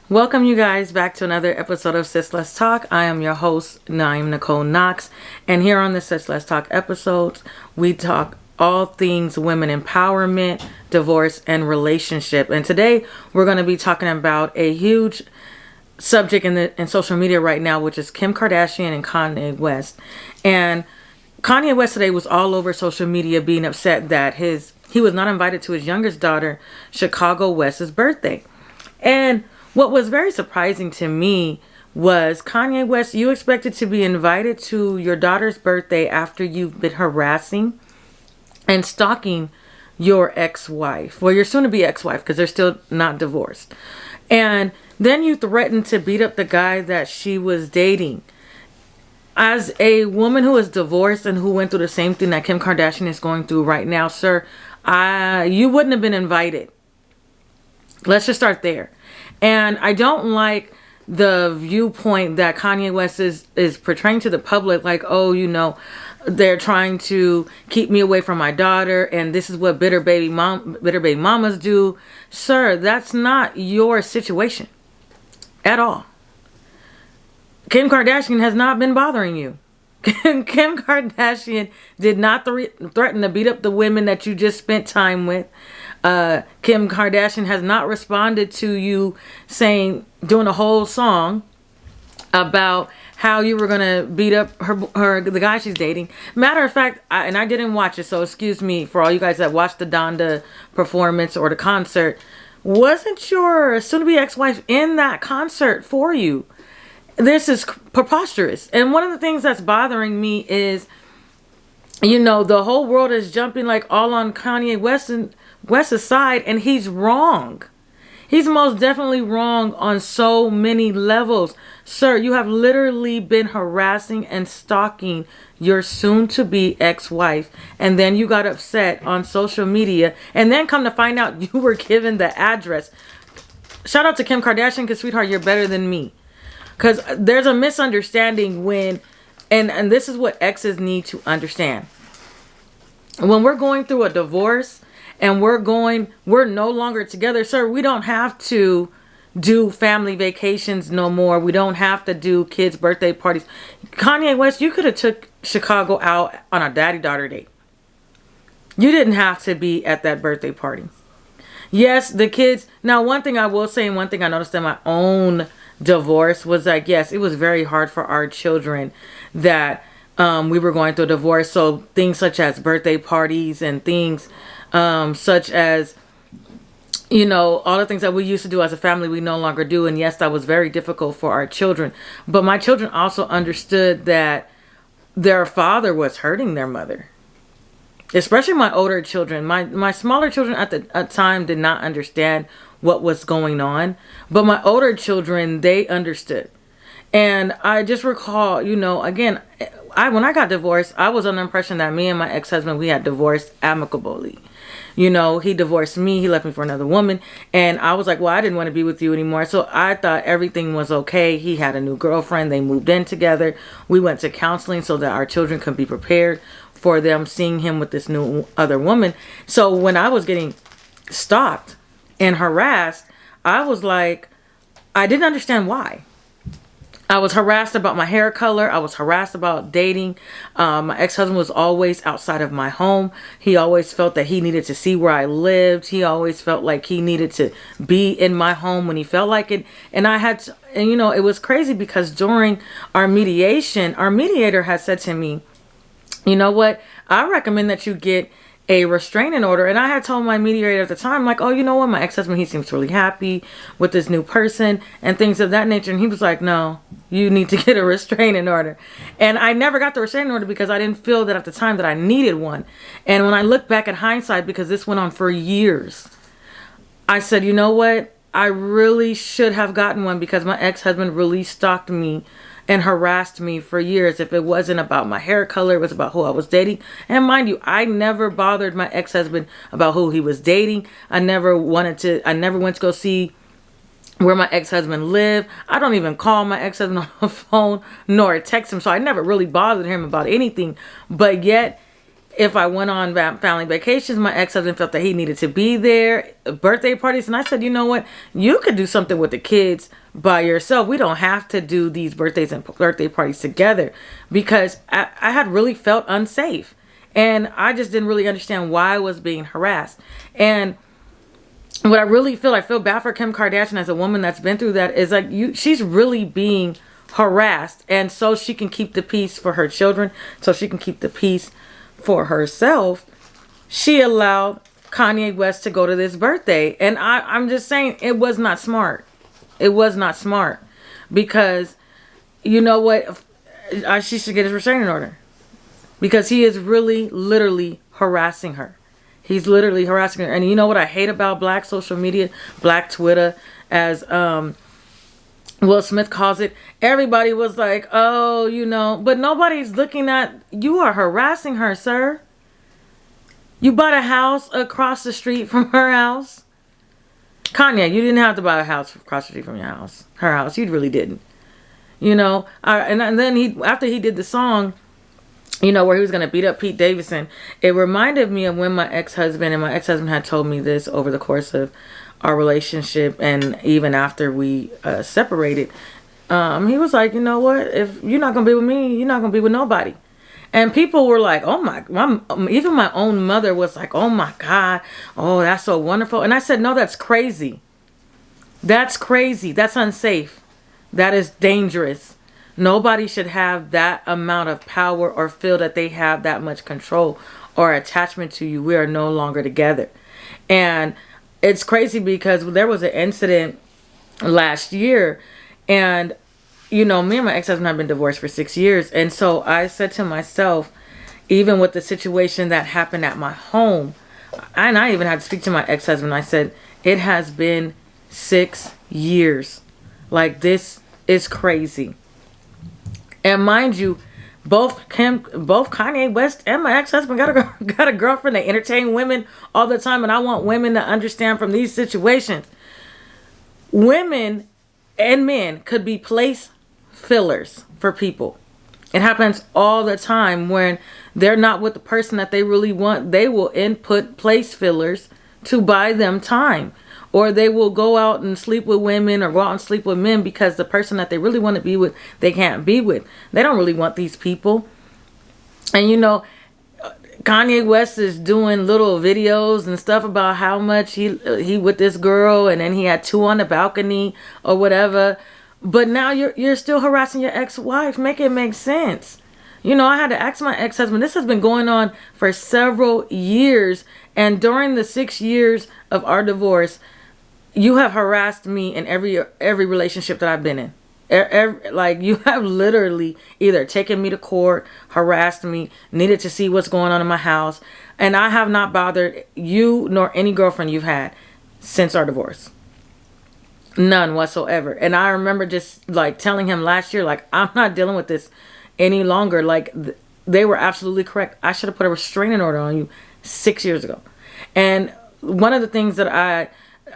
Welcome you guys back to another episode of Sis Let's Talk. I am your host, I'm Nicole Knox, and here on the Sis Let's Talk episodes, we talk all things women empowerment, divorce, and relationship. And today we're going to be talking about a huge subject in social media right now, which is Kim Kardashian and Kanye West. And Kanye West today was all over social media being upset that he was not invited to his youngest daughter, Chicago West's birthday. And what was very surprising to me was, Kanye West, you expected to be invited to your daughter's birthday after you've been harassing and stalking your ex-wife. Well, your soon-to-be ex-wife, because they're still not divorced. And then you threatened to beat up the guy that she was dating. As a woman who is divorced and who went through the same thing that Kim Kardashian is going through right now, sir, you wouldn't have been invited. Let's just start there. And I don't like the viewpoint that Kanye West is portraying to the public, like, oh, they're trying to keep me away from my daughter, and this is what bitter baby mamas do. Sir, that's not your situation at all. Kim Kardashian has not been bothering you. Kim Kardashian did not threaten to beat up the women that you just spent time with. Kim Kardashian has not responded to you doing a whole song about how you were going to beat up the guy she's dating. Matter of fact, I didn't watch it, so excuse me for all you guys that watched the Donda performance or the concert. Wasn't your soon-to-be ex-wife in that concert for you? This is preposterous. And one of the things that's bothering me is, the whole world is jumping like all on Kanye West's side, and he's wrong. He's most definitely wrong on so many levels. Sir, you have literally been harassing and stalking your soon-to-be ex-wife, and then you got upset on social media, and then come to find out you were given the address. Shout out to Kim Kardashian, because, sweetheart, you're better than me. Because there's a misunderstanding when, and this is what exes need to understand. When we're going through a divorce and we're no longer together, sir, we don't have to do family vacations no more. We don't have to do kids' birthday parties. Kanye West, you could have took Chicago out on a daddy-daughter date. You didn't have to be at that birthday party. Yes, the kids. Now, one thing I will say, and one thing I noticed in my own divorce was like, yes, it was very hard for our children that we were going through a divorce. So things such as birthday parties and things such as, all the things that we used to do as a family, we no longer do. And yes, that was very difficult for our children. But my children also understood that their father was hurting their mother. Especially my older children. My smaller children at the time did not understand what was going on. But my older children, they understood. And I just recall, again, when I got divorced, I was under the impression that me and my ex-husband, we had divorced amicably. He divorced me. He left me for another woman. And I was like, well, I didn't want to be with you anymore. So I thought everything was okay. He had a new girlfriend. They moved in together. We went to counseling so that our children could be prepared for them seeing him with this new other woman. So when I was getting stalked and harassed, I was like, I didn't understand why. I was harassed about my hair color. I was harassed about dating. My ex-husband was always outside of my home. He always felt that he needed to see where I lived. He always felt like he needed to be in my home when he felt like it. And it was crazy because during our mediation, our mediator had said to me, you know what? I recommend that you get a restraining order. And I had told my mediator at the time, like, oh, you know what? My ex-husband, he seems really happy with this new person and things of that nature. And he was like, no, you need to get a restraining order. And I never got the restraining order because I didn't feel that at the time that I needed one. And when I look back at hindsight, because this went on for years, I said, you know what? I really should have gotten one because my ex-husband really stalked me and harassed me for years. If it wasn't about my hair color, it was about who I was dating. And mind you, I never bothered my ex-husband about who he was dating. I never went to go see where my ex-husband lived. I don't even call my ex-husband on the phone nor text him. So I never really bothered him about anything. But yet If I went on family vacations, my ex-husband felt that he needed to be there. Birthday parties. And I said, you know what? You could do something with the kids by yourself. We don't have to do these birthdays and birthday parties together, because I had really felt unsafe. And I just didn't really understand why I was being harassed. And what I really feel, I feel bad for Kim Kardashian as a woman that's been through that, is like, she's really being harassed. And so she can keep the peace for her children, so she can keep the peace for herself, she allowed Kanye West to go to this birthday. And I'm just saying, it was not smart. It was not smart, because you know what? She should get his restraining order, because he is really literally harassing her. He's literally harassing her. And you know what I hate about black social media, black Twitter, as Will Smith calls it? Everybody was like, oh, you know, but nobody's looking at, you are harassing her, sir. You bought a house across the street from her house. Kanye, you didn't have to buy a house across the street from her house. You really didn't. You know, and then after he did the song, you know, where he was going to beat up Pete Davidson, it reminded me of when my ex-husband had told me this over the course of our relationship, and even after we separated. He was like, you know what, if you're not gonna be with me, you're not gonna be with nobody. And people were like, oh my, even my own mother was like, oh my God, oh, that's so wonderful. And I said, no, that's crazy. That's crazy. That's unsafe. That is dangerous. Nobody should have that amount of power or feel that they have that much control or attachment to you. We are no longer together. And it's crazy, because there was an incident last year, and, you know, me and my ex-husband have been divorced for 6 years. And so I said to myself, even with the situation that happened at my home, and I even had to speak to my ex-husband, I said, it has been 6 years. Like, this is crazy. And mind you, both Kanye West and my ex-husband got a girlfriend. They entertain women all the time. And I want women to understand from these situations, women and men could be place fillers for people. It happens all the time when they're not with the person that they really want. They will input place fillers to buy them time. Or they will go out and sleep with women, or go out and sleep with men, because the person that they really want to be with, they can't be with. They don't really want these people. And you know, Kanye West is doing little videos and stuff about how much he with this girl, and then he had 2 on the balcony or whatever. But now you're still harassing your ex-wife. Make it make sense. You know, I had to ask my ex-husband. This has been going on for several years, and during the 6 years of our divorce, you have harassed me in every relationship that I've been in. Like, you have literally either taken me to court, harassed me, needed to see what's going on in my house, and I have not bothered you nor any girlfriend you've had since our divorce. None whatsoever. And I remember just like telling him last year, like, I'm not dealing with this any longer. Like, they were absolutely correct. I should have put a restraining order on you 6 years ago. And one of the things that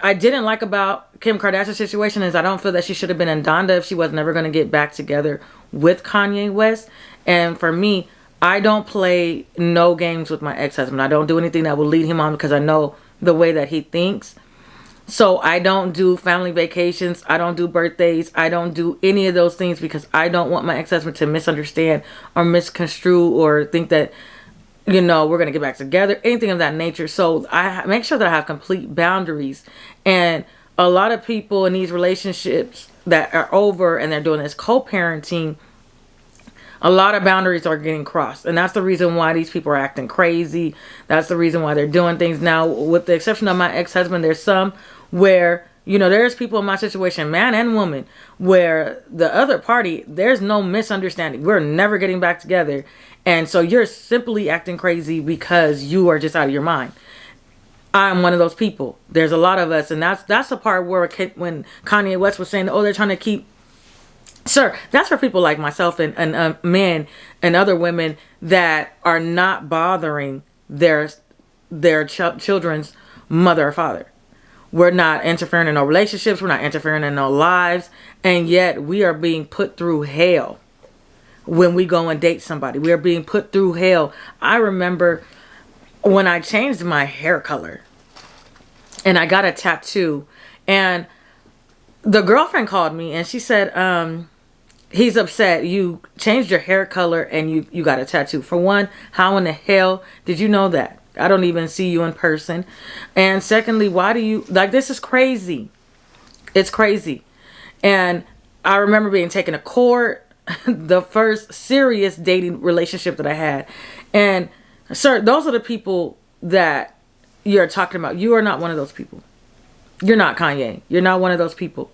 I didn't like about Kim Kardashian's situation is I don't feel that she should have been in Donda if she was never going to get back together with Kanye West. And for me, I don't play no games with my ex-husband. I don't do anything that will lead him on, because I know the way that he thinks. So I don't do family vacations. I don't do birthdays. I don't do any of those things, because I don't want my ex-husband to misunderstand or misconstrue or think that, you know, we're going to get back together, anything of that nature. So I make sure that I have complete boundaries. And a lot of people in these relationships that are over and they're doing this co-parenting, a lot of boundaries are getting crossed. And that's the reason why these people are acting crazy. That's the reason why they're doing things. Now, with the exception of my ex-husband, there's some where, you know, there's people in my situation, man and woman, where the other party, there's no misunderstanding. We're never getting back together. And so you're simply acting crazy because you are just out of your mind. I'm one of those people. There's a lot of us. And that's the part where when Kanye West was saying, oh, they're trying to keep... Sir, that's for people like myself and men and other women that are not bothering their children's mother or father. We're not interfering in no relationships. We're not interfering in no lives. And yet we are being put through hell when we go and date somebody. We are being put through hell. I remember when I changed my hair color and I got a tattoo, and the girlfriend called me and she said, he's upset you changed your hair color and you got a tattoo. For one, how in the hell did you know that? I don't even see you in person. And secondly, why do you, like, this is crazy. It's crazy. And I remember being taken to court, the first serious dating relationship that I had. And sir, those are the people that you're talking about. You are not one of those people. You're not Kanye. You're not one of those people.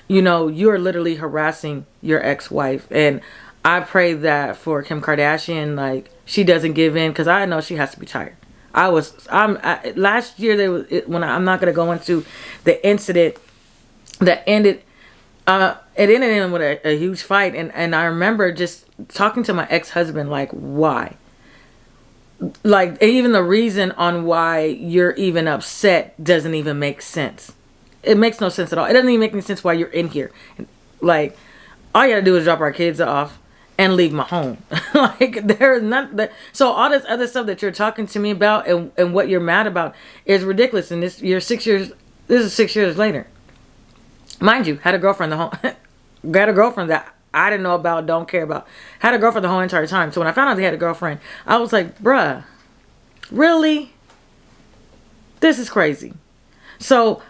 You know, you're literally harassing your ex-wife. And I pray that for Kim Kardashian, like, she doesn't give in, because I know she has to be tired. Last year, I'm not going to go into the incident that ended, it ended in with a huge fight. And I remember just talking to my ex-husband, like, why? Like, even the reason on why you're even upset doesn't even make sense. It makes no sense at all. It doesn't even make any sense why you're in here. Like, all you gotta do is drop our kids off and leave my home. Like, there's not that. So all this other stuff that you're talking to me about and what you're mad about is ridiculous. And this is 6 years later. Mind you, had a girlfriend got a girlfriend that I didn't know about, don't care about. Had a girlfriend the whole entire time. So when I found out they had a girlfriend, I was like, bruh, really? This is crazy. So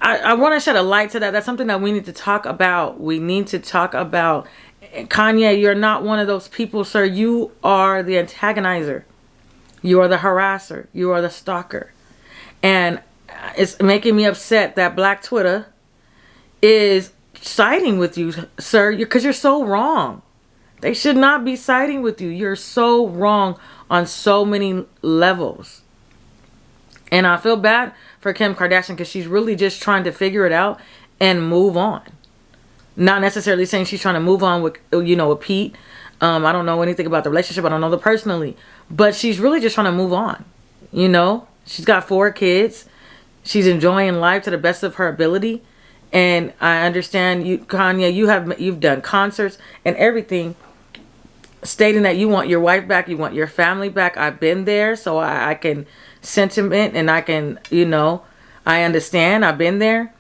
I want to shed a light to that. That's something that we need to talk about. We need to talk about. Kanye, you're not one of those people, sir. You are the antagonizer. You are the harasser. You are the stalker. And it's making me upset that Black Twitter is siding with you, sir, because you're so wrong. They should not be siding with you. You're so wrong on so many levels. And I feel bad for Kim Kardashian because she's really just trying to figure it out and move on. Not necessarily saying she's trying to move on with, with Pete. I don't know anything about the relationship. I don't know them personally. But she's really just trying to move on. She's got 4 kids. She's enjoying life to the best of her ability. And I understand you, Kanye, you've done concerts and everything stating that you want your wife back, you want your family back. I've been there, so I can sentiment and I can, I understand. I've been there.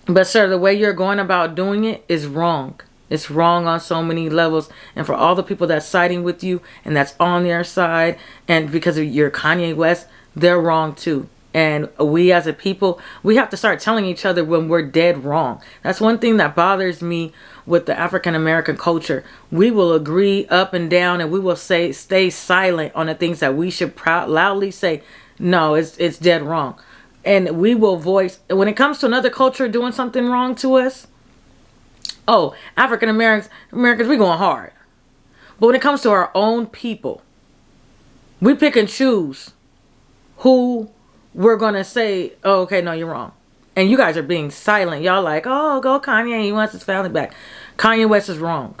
But sir, the way you're going about doing it is wrong. It's wrong on so many levels. And for all the people that's siding with you and that's on their side, and because of your Kanye West, they're wrong too. And we as a people, we have to start telling each other when we're dead wrong. That's one thing that bothers me with the African American culture. We will agree up and down and we will stay silent on the things that we should loudly say, no, it's dead wrong. And we will voice, when it comes to another culture doing something wrong to us, oh, African Americans, we going hard. But when it comes to our own people, we pick and choose who we're going to say, oh, okay, no, you're wrong. And you guys are being silent. Y'all like, oh, go Kanye. He wants his family back. Kanye West is wrong.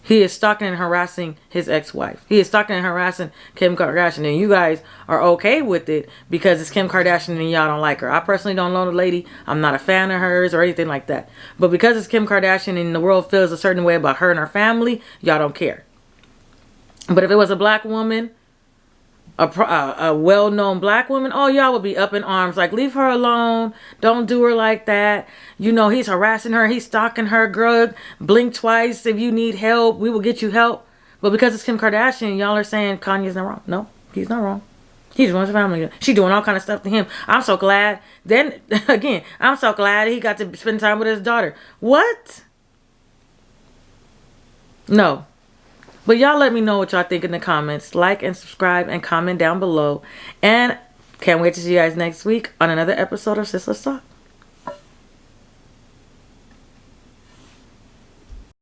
He is stalking and harassing his ex-wife. He is stalking and harassing Kim Kardashian. And you guys are okay with it because it's Kim Kardashian and y'all don't like her. I personally don't know the lady. I'm not a fan of hers or anything like that. But because it's Kim Kardashian and the world feels a certain way about her and her family, y'all don't care. But if it was a black woman, a well-known black woman, oh, y'all would be up in arms like, leave her alone, don't do her like that, he's harassing her, he's stalking her, girl, blink twice if you need help, we will get you help. But because it's Kim Kardashian, y'all are saying Kanye's not wrong. No, he's not wrong. He's runs his family. She's doing all kind of stuff to him. I'm so glad. Then again, I'm so glad he got to spend time with his daughter. What? No. But y'all let me know what y'all think in the comments. Like and subscribe and comment down below. And can't wait to see you guys next week on another episode of Sis Let's Talk.